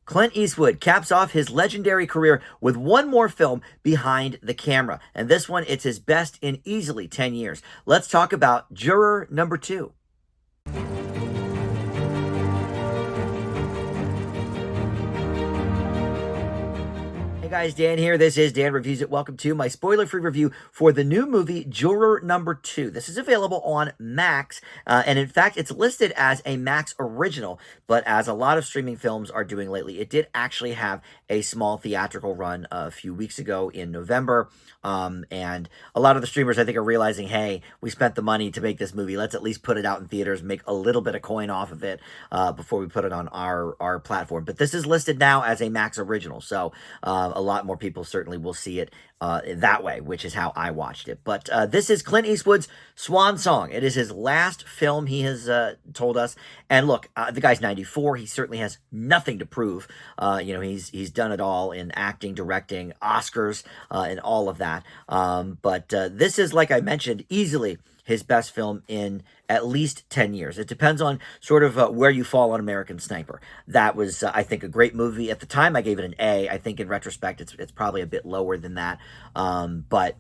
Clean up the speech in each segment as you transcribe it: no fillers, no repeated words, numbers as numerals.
Clint Eastwood caps off his legendary career with one more film behind the camera. And this one, it's his best in easily 10 years. Let's talk about Juror number 2. Hey guys, Dan here. This is Dan Reviews It. Welcome to my spoiler-free review for the new movie Juror number 2. This is available on Max, and in fact, it's listed as a Max original, but as a lot of streaming films are doing lately, it did actually have a small theatrical run a few weeks ago in November, and a lot of the streamers, I think, are realizing, hey, we spent the money to make this movie. Let's at least put it out in theaters, make a little bit of coin off of it before we put it on our platform. But this is listed now as a Max original, so a lot more people certainly will see it that way, which is how I watched it. But this is Clint Eastwood's swan song. It is his last film, he has told us. And look, the guy's 94. He certainly has nothing to prove. He's done it all in acting, directing, Oscars, and all of that. But this is, like I mentioned, easily his best film in at least 10 years. It depends on sort of where you fall on American Sniper. That was, I think, a great movie. At the time, I gave it an A. I think in retrospect, it's probably a bit lower than that. But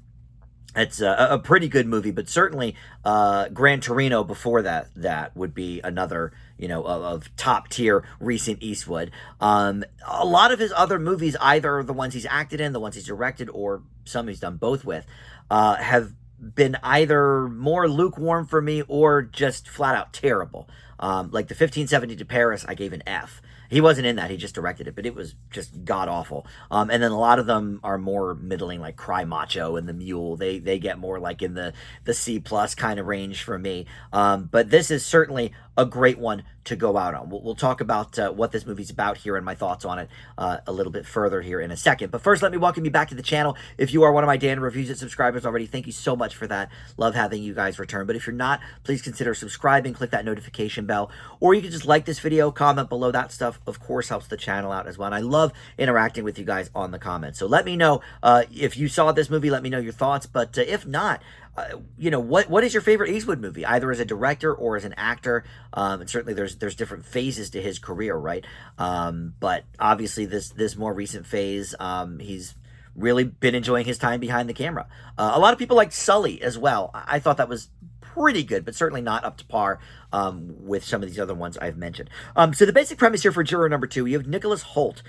it's a pretty good movie. But certainly, Gran Torino before that would be another, of top tier recent Eastwood. A lot of his other movies, either the ones he's acted in, the ones he's directed, or some he's done both with, have been either more lukewarm for me or just flat out terrible. Like the 1570 to Paris, I gave an F. He wasn't in that, he just directed it, but it was just god-awful. And then a lot of them are more middling, like Cry Macho and The Mule. They get more like in the C+ kind of range for me. But this is certainly a great one to go out on. We'll talk about what this movie's about here and my thoughts on it a little bit further here in a second. But first, let me welcome you back to the channel. If you are one of my Dan Reviews It subscribers already, thank you so much for that. Love having you guys return. But if you're not, please consider subscribing, click that notification bell, or you can just like this video, comment below. That stuff, of course, helps the channel out as well. And I love interacting with you guys on the comments. So let me know if you saw this movie, let me know your thoughts. But if not, what is your favorite Eastwood movie, either as a director or as an actor? And certainly there's different phases to his career, right? But obviously this more recent phase, he's really been enjoying his time behind the camera. A lot of people like Sully as well. I thought that was pretty good, but certainly not up to par with some of these other ones I've mentioned. So the basic premise here for Juror number 2, you have Nicholas Hoult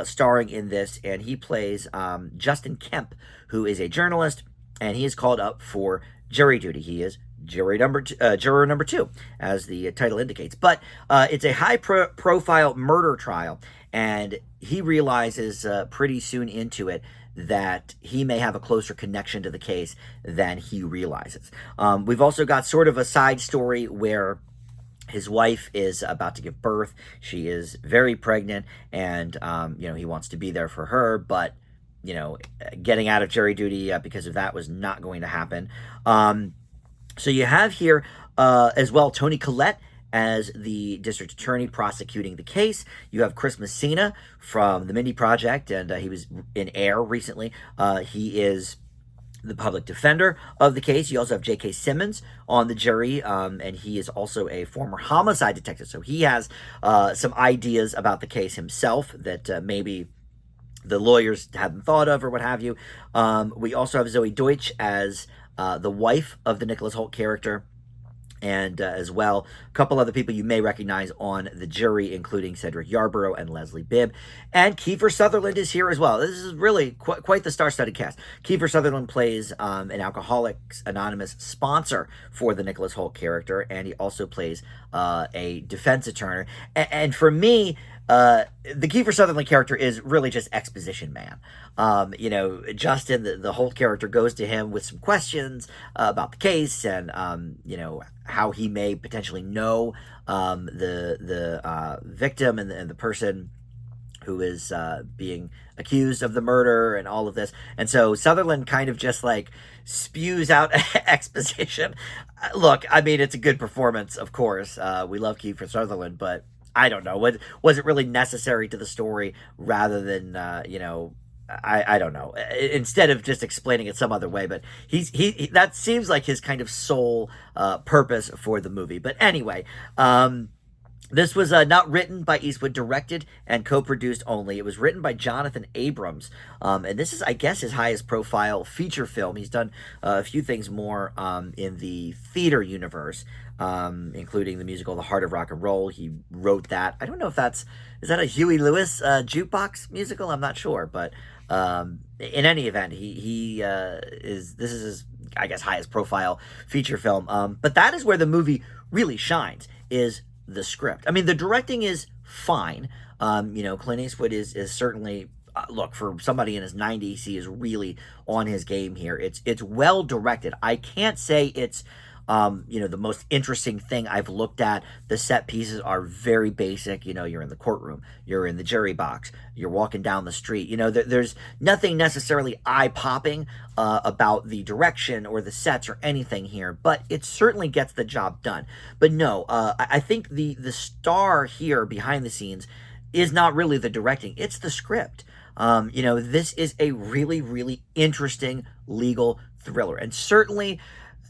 starring in this, and he plays Justin Kemp, who is a journalist, and he is called up for jury duty. He is juror number 2, as the title indicates. But it's a high-profile murder trial, and he realizes pretty soon into it that he may have a closer connection to the case than he realizes. We've also got sort of a side story where his wife is about to give birth. She is very pregnant, and he wants to be there for her, but getting out of jury duty because of that was not going to happen. So you have here as well Toni Collette as the district attorney prosecuting the case. You have Chris Messina from The Mindy Project, and he was in Air recently. He is the public defender of the case. You also have J.K. Simmons on the jury, and he is also a former homicide detective. So he has some ideas about the case himself that maybe the lawyers hadn't thought of or what have you. We also have Zoe Deutsch as the wife of the Nicholas Hoult character, and as well, a couple other people you may recognize on the jury, including Cedric Yarborough and Leslie Bibb. And Kiefer Sutherland is here as well. This is really quite the star-studded cast. Kiefer Sutherland plays an Alcoholics Anonymous sponsor for the Nicholas Hoult character, and he also plays a defense attorney. And for me, the Kiefer Sutherland character is really just exposition man. Justin, the Holt character, goes to him with some questions about the case and, how he may potentially know the victim and the person who is being accused of the murder and all of this. And so Sutherland kind of just like spews out exposition. Look, I mean, it's a good performance, of course. We love Kiefer Sutherland, but I don't know. Was it really necessary to the story rather than, I don't know. Instead of just explaining it some other way, but he that seems like his kind of sole purpose for the movie. But anyway, This was not written by Eastwood, directed and co-produced only. It was written by Jonathan Abrams, and this is, I guess, his highest profile feature film. He's done a few things more in the theater universe, including the musical "The Heart of Rock and Roll." He wrote that. I don't know if is that a Huey Lewis jukebox musical. I'm not sure, but in any event, he is. This is his, I guess, highest profile feature film. But that is where the movie really shines. Is the script. I mean, the directing is fine. Clint Eastwood is certainly look, for somebody in his 90s, he is really on his game here. It's well directed. I can't say it's the most interesting thing I've looked at. The set pieces are very basic. You're in the courtroom, you're in the jury box, you're walking down the street. There's nothing necessarily eye-popping about the direction or the sets or anything here, but it certainly gets the job done. But no, I think the star here behind the scenes is not really the directing, it's the script. This is a really, really interesting legal thriller. And certainly,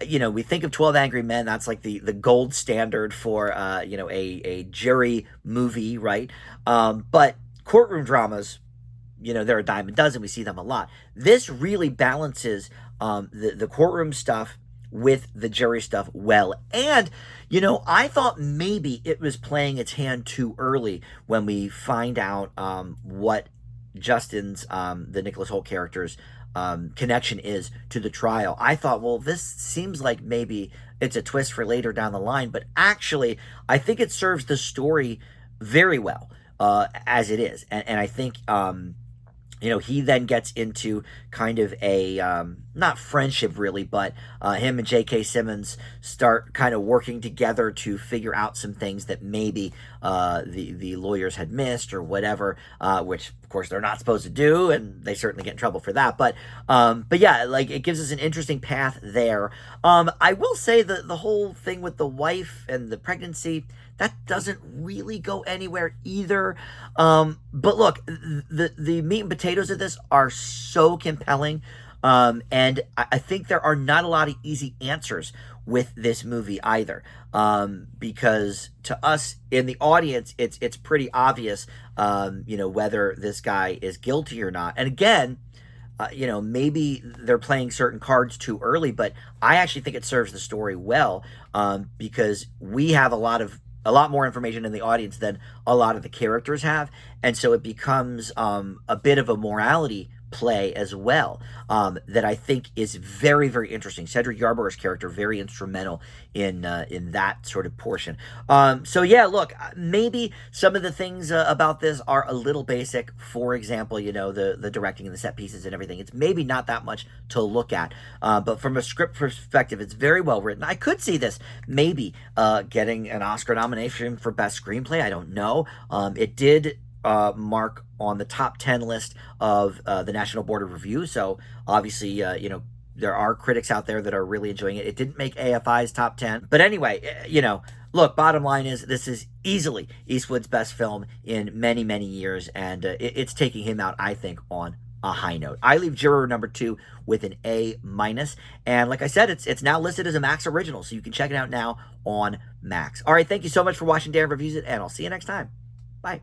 we think of 12 Angry Men. That's like the gold standard for, a jury movie, right? But courtroom dramas, they're a dime a dozen. We see them a lot. This really balances the courtroom stuff with the jury stuff well. And, I thought maybe it was playing its hand too early when we find out what Justin's, the Nicholas Hoult character's, connection is to the trial. I thought, well, this seems like maybe it's a twist for later down the line, but actually, I think it serves the story very well as it is. And I think, he then gets into kind of a, not friendship really, but him and J.K. Simmons start kind of working together to figure out some things that maybe the lawyers had missed or whatever, which of course they're not supposed to do, and they certainly get in trouble for that. But yeah, like, it gives us an interesting path there. I will say that the whole thing with the wife and the pregnancy, that doesn't really go anywhere either. But look, the meat and potatoes of this are so compelling. And I think there are not a lot of easy answers with this movie either. Because to us in the audience, it's pretty obvious, whether this guy is guilty or not. And again, maybe they're playing certain cards too early, but I actually think it serves the story well, because we have a lot more information in the audience than a lot of the characters have, and so it becomes a bit of a morality play as well, that I think is very, very interesting. Cedric Yarborough's character, very instrumental in that sort of portion. So yeah, look, maybe some of the things about this are a little basic. For example, the directing and the set pieces and everything. It's maybe not that much to look at, but from a script perspective, it's very well written. I could see this maybe getting an Oscar nomination for Best Screenplay. I don't know. It did mark on the top 10 list of the National Board of Review. So obviously, there are critics out there that are really enjoying it. It didn't make AFI's top 10. But anyway, look, bottom line is this is easily Eastwood's best film in many, many years. And it's taking him out, I think, on a high note. I leave Juror number 2 with an A-. And like I said, it's now listed as a Max original. So you can check it out now on Max. All right, thank you so much for watching Dan Reviews It, and I'll see you next time. Bye.